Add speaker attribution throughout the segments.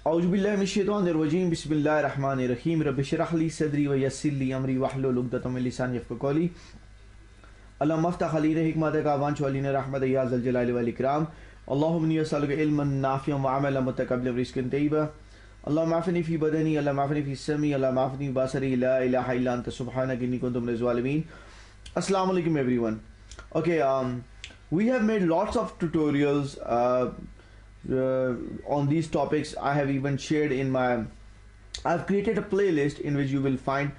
Speaker 1: औज़ुबिल्लाहिमिनश्शैतानिर्रजीम बिस्मिल्लाहिर्रहमानिर्रहीम रब्बिश्रह ली सदरी व यस्सिर ली अमरी वहलुल उक़दतम मिन लिसानी यफ़क़हू क़ौली अल्लाहुम्मा अफ़्तह अलीना हिकमतका वअंशुर अलैना रहमतक या ज़ल जलाली वल इकराम अल्लाहुम्मा इन्नी असअलुका इल्मन नाफ़िअन व अमलन मुतक़ब्बलन व रिज़्क़न तय्यिबा अल्लाहुम्मा आफ़िनी फ़ी बदनी अल्लाहुम्मा आफ़िनी फ़ी समई अल्लाहुम्मा आफ़िनी फ़ी बसरी ला इलाहा इल्ला अंता सुब्हानका इन्नी कुन्तु मिनज़ ज़ालिमीन. Assalamu alaikum everyone. Okay, we have made lots of tutorials on these topics. I have even shared in my, I've created a playlist in which you will find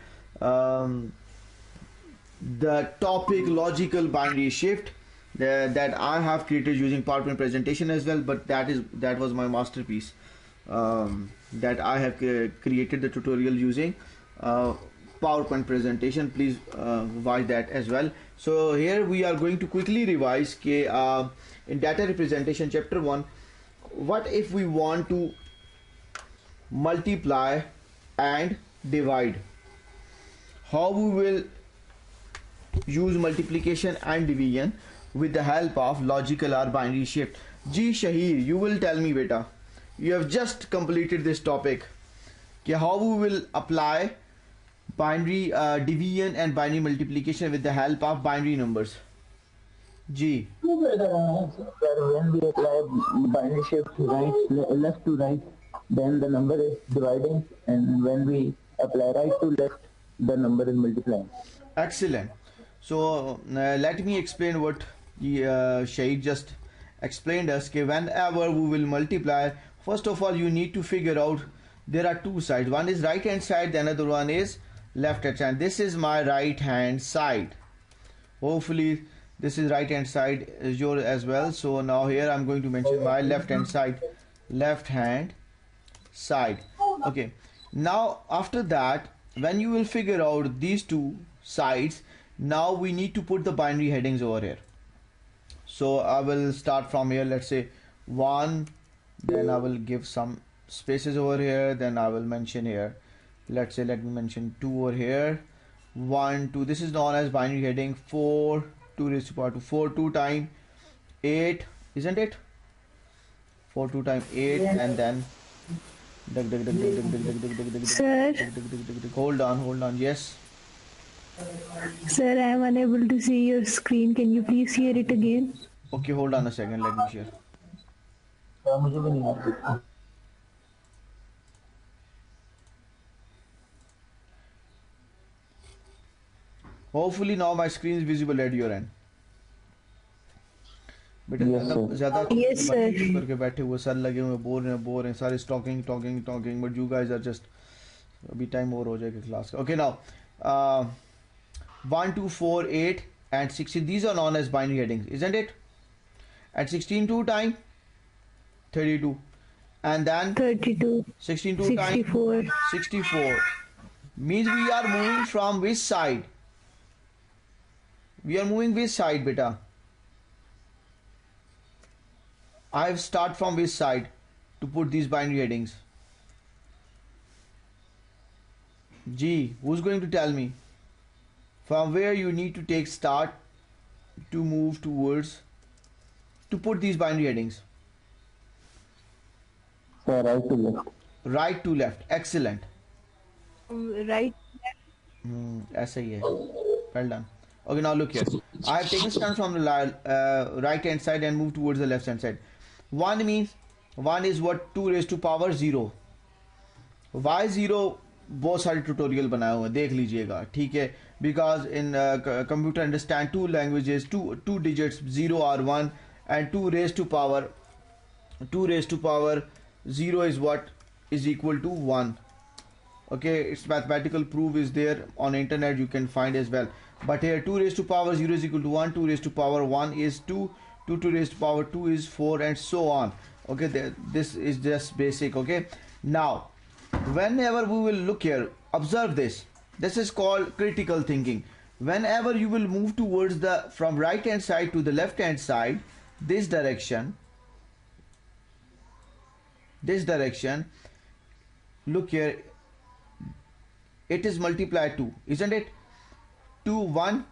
Speaker 1: the topic logical binary shift that I have created using PowerPoint presentation as well, but that was my masterpiece that I have created the tutorial using PowerPoint presentation. Please watch that as well. So here we are going to quickly revise in data representation chapter 1, what if we want to multiply and divide, how we will use multiplication and division with the help of logical or binary shift. Ji Shahir, you will tell me, beta, you have just completed this topic, how we will apply binary division and binary multiplication with the help of binary numbers. G.
Speaker 2: When we apply binary shift left to right, then the number is dividing, and when we apply right to left, the number is multiplying.
Speaker 1: Excellent. So let me explain what Shahid just explained us. Whenever we will multiply, first of all you need to figure out there are two sides. One is right hand side, the another one is left hand side. This is my right hand side. Hopefully this is right hand side is yours as well. So now here I'm going to mention my left hand side. Okay, now after that, when you will figure out these two sides, now we need to put the binary headings over here. So I will start from here. Let's say 1, then I will give some spaces over here, then I will mention here, let's say let me mention 2 over here, 1 2. This is known as binary heading. 4 2 raised to power 2, 4 2 times 8, isn't it? 4 2 times 8, and then
Speaker 3: Sir,
Speaker 1: hold on, yes
Speaker 3: sir, I am unable to see your screen. Can you please share it again?
Speaker 1: okay, hold on a second, let me share.
Speaker 2: मुझे भी नहीं आता.
Speaker 1: Hopefully now my screen is visible at your end. बेटा ज़्यादा करके बैठे हुए sir लगे हुए बोर हैं सारे talking but you guys are just अभी टाइम ओवर हो जाएगा क्लास का. Okay now 1 2 4 8 and 16, these are known as binary headings, isn't it? And 16 2 times 32, and then
Speaker 3: 32
Speaker 1: 16 2 times 64 means we are moving from which side? We are moving which side, beta? I have start from which side to put these binary headings? G, who's going to tell me from where you need to take start to move towards to put these binary headings?
Speaker 2: So right to left.
Speaker 1: Right to left. Excellent.
Speaker 3: Right.
Speaker 1: ऐसा ही है. Well done. Okay, now look here. I have taken stand from the right hand side and moved towards the left hand side. 1 means 1 is what? 2 raised to power 0. Why 0? बहुत सारे tutorial बनाए हुए हैं, देख लीजिएगा, ठीक है. Because in computer understand to languages, two digits 0 or 1, and 2 raised to power 0 is what is equal to 1. Okay, its mathematical proof is there on internet, you can find as well. But here 2 raised to power 0 is equal to 1, 2 raised to power 1 is 2, 2 raised to power 2 is 4, and so on. Okay, this is just basic. Okay, now whenever we will look here, observe this. This is called critical thinking. Whenever you will move towards from right hand side to the left hand side, this direction, look here, it is multiplied 2, isn't it? 2 1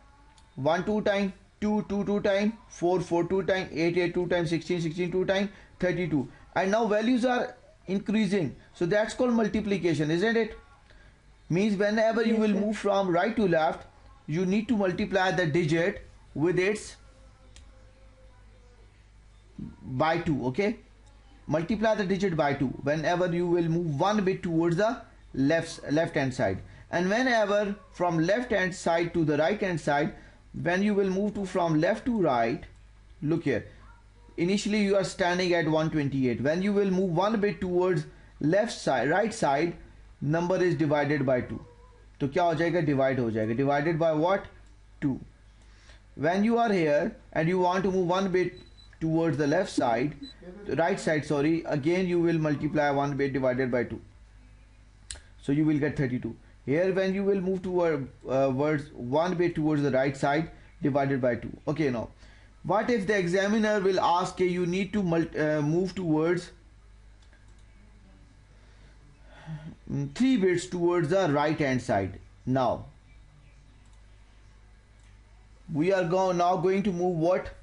Speaker 1: 1 2 times, 2 2 times, 4 2 times, 8 2 times, 16 2 times, 32. And now values are increasing. So that's called multiplication, isn't it? Means whenever you
Speaker 3: Yes,
Speaker 1: will
Speaker 3: sir.
Speaker 1: move from right to left, you need to multiply the digit with its by 2. Okay, multiply the digit by 2 whenever you will move one bit towards the left hand side, and whenever from left hand side to the right hand side, when you will move to from left to right, look here, initially you are standing at 128. When you will move one bit towards left side, right side, number is divided by 2. तो क्या हो जाएगा, divide हो जाएगा, divided by what, 2. When you are here and you want to move one bit towards the left side, right side, sorry, again you will multiply one bit divided by 2, so you will get 32. Here when you will move towards one bit towards the right side, divided by 2. Okay, now what if the examiner will ask you need to move towards 3 bits towards the right hand side? Now we are now going to move what,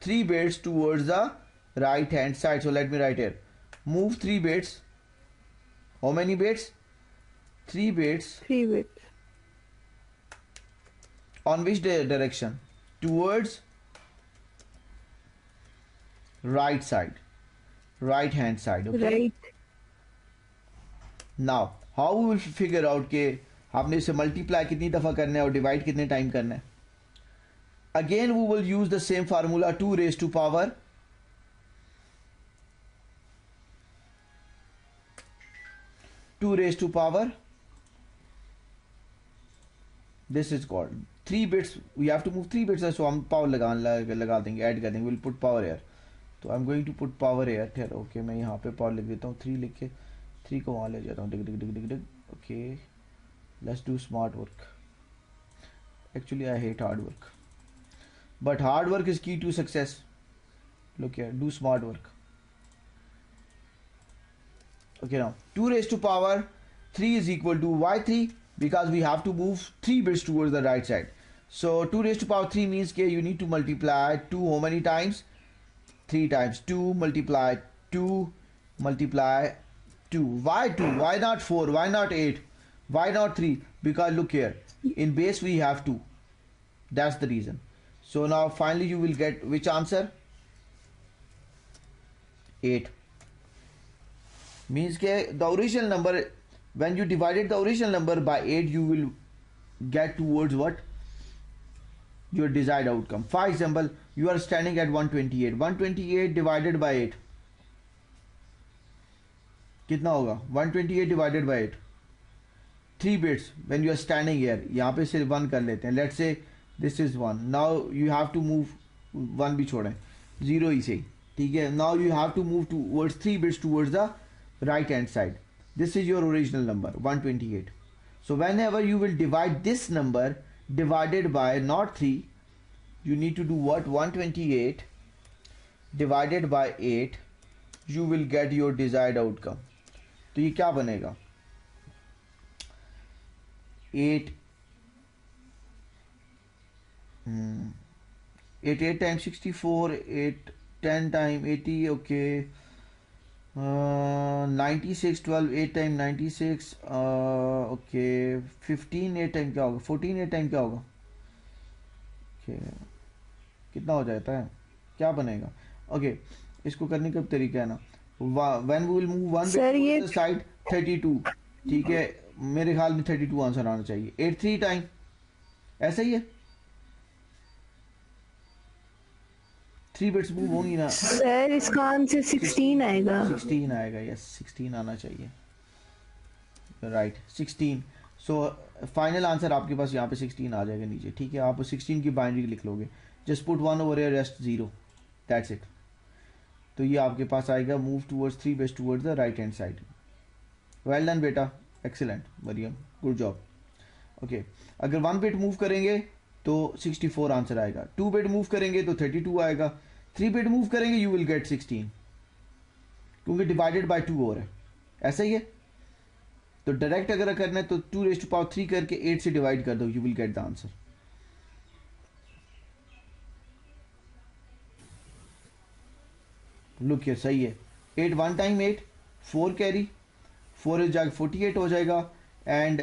Speaker 1: 3 bits towards the right hand side. So let me write here, move 3 bits. How many bits? 3 bits.
Speaker 3: 3 bits.
Speaker 1: On which direction? Towards right side, right hand side. Okay,
Speaker 3: Right.
Speaker 1: now how we will figure out के आपने इसे multiply कितनी दफ़ा करना है और divide कितने time करना है. Again we will use the same formula, 2 raised to power 2 raised to power, this is called 3 bits. We have to move 3 bits, so हम power लगा देंगे, ऐड कर देंगे, we'll put power here. तो I'm going to put power here. खैर okay, मैं यहाँ पे power लिख देता हूँ, 3 लिख के 3 को वहाँ ले जाता हूँ, dig dig dig dig dig. Okay, let's do smart work. Actually I hate hard work, but hard work is key to success. Look here, do smart work. Okay, now 2 raised to power 3 is equal to why 3, because we have to move 3 bits towards the right side. So 2 raised to power 3 means that you need to multiply 2 how many times? 3 times. 2 multiply 2 multiply 2. Why 2? Why not 4? Why not 8? Why not 3? Because look here, in base we have 2. That's the reason. So now finally you will get which answer? 8. Means that the original number, when you divided the original number by 8, you will get towards what? Your desired outcome. For example, you are standing at 128. 128 divided by 8 कितना होगा? 128 divided by 8, 3 bits. When you are standing here, यहाँ पे सिर्फ 1 कर लेते हैं. Let's say this is 1. Now you have to move 1 भी छोड़ें, 0 ही सही, ठीक है. Now you have to move towards 3 bits towards the right hand side. This is your original number, 128. So whenever you will divide this number divided by not 3, you need to do what? 128 divided by 8, you will get your desired outcome. तो ये क्या बनेगा? 8 8 times 64, 8 10 times 80, okay. 96, 12, 8 times 96, okay. 15 8 time क्या होगा? 14 8 time क्या होगा? okay. कितना हो जाता है? क्या बनेगा? ओके, इसको करने का तरीका है ना, when we will move one bit to the side, 32, ठीक है. मेरे ख्याल में 32 आंसर आना चाहिए. 8 3 टाइम, ऐसा ही है. 3 बिट्स मूव होंगी ना
Speaker 3: सर, इसका आंसर 16 आएगा.
Speaker 1: 16 आएगा, यस 16 आना चाहिए, राइट 16. सो फाइनल आंसर आपके पास यहाँ पे 16 आ जाएगा नीचे, ठीक है. आप 16 की बाइनरी लिख लोगे, just put 1 over here, rest 0, that's it. तो ये आपके पास आएगा move towards 3 bits towards the right hand side. Well done बेटा, excellent Mariam, good job. Okay, अगर 1 बिट मूव करेंगे तो 64 आंसर आएगा. 2 बिट मूव करेंगे तो 32 आएगा. 3 बिट मूव करेंगे यू विल गेट 16, क्योंकि डिवाइडेड बाय 2 हो रहा है, ऐसा ही है. तो डायरेक्ट अगर करना है तो 2 रेज़ टू पावर 3 करके 8 से डिवाइड कर दो, you will get the answer. Look here, सही है. 8 1 टाइम 8, 4 कैरी, 4 इस जाके 48 हो जाएगा एंड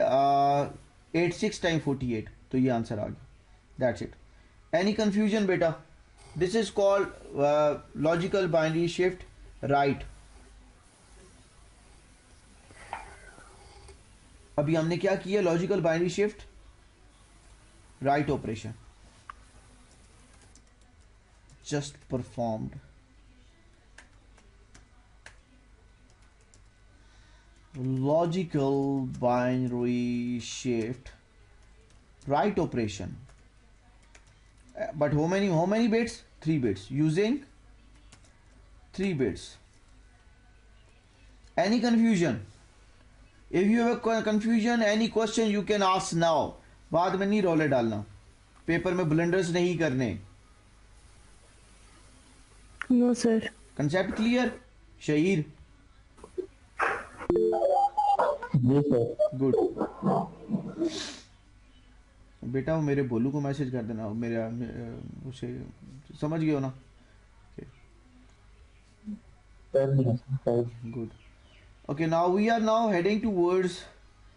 Speaker 1: 8 6 टाइम 48, तो ये आंसर आ गया। That's it. एनी कंफ्यूजन बेटा? This is called logical binary shift right. अभी हमने क्या किया? Logical binary shift write operation just performed. Logical binary shift right operation. But how many bits? 3 bits. Using 3 bits. Any confusion? If you have a confusion, any question you can ask now. बाद में नहीं रोले डालना, paper में blunders नहीं करने।
Speaker 3: No, sir.
Speaker 1: Concept clear? Shaheer
Speaker 2: ji sir.
Speaker 1: Good. बेटा वो मेरे बोलू को मैसेज कर देना, उसे समझ गए हो ना?
Speaker 2: कर दिया sir.
Speaker 1: Good. Okay, now we are now heading towards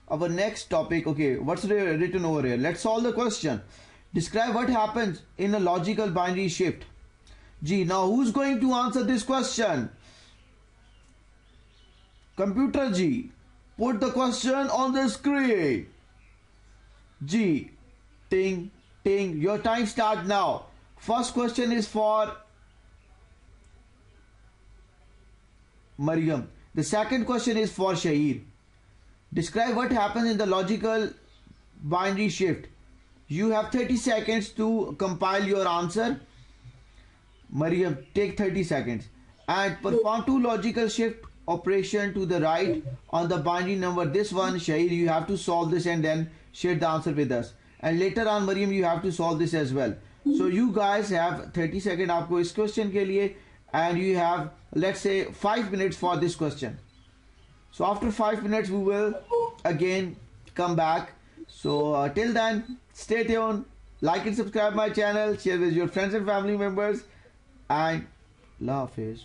Speaker 1: our next topic. Okay, what's written over here? Let's solve the question. Describe what happens in a logical binary shift. Gee, now who's going to answer this question? Computer G, put the question on the screen. G, ting, ting. Your time start now. First question is for Mariam. The second question is for Shahir. Describe what happens in the logical binary shift. You have 30 seconds to compile your answer. Mariam, take 30 seconds and perform 2 logical shift operation to the right on the binary number. This one, Shahir, you have to solve this and then share the answer with us. And later on, Mariam, you have to solve this as well. So you guys have 30 seconds आपको इस question के लिए, and you have, let's say, 5 minutes for this question. So after 5 minutes, we will again come back. So till then, stay tuned, like and subscribe my channel, share with your friends and family members, and Allah Hafiz.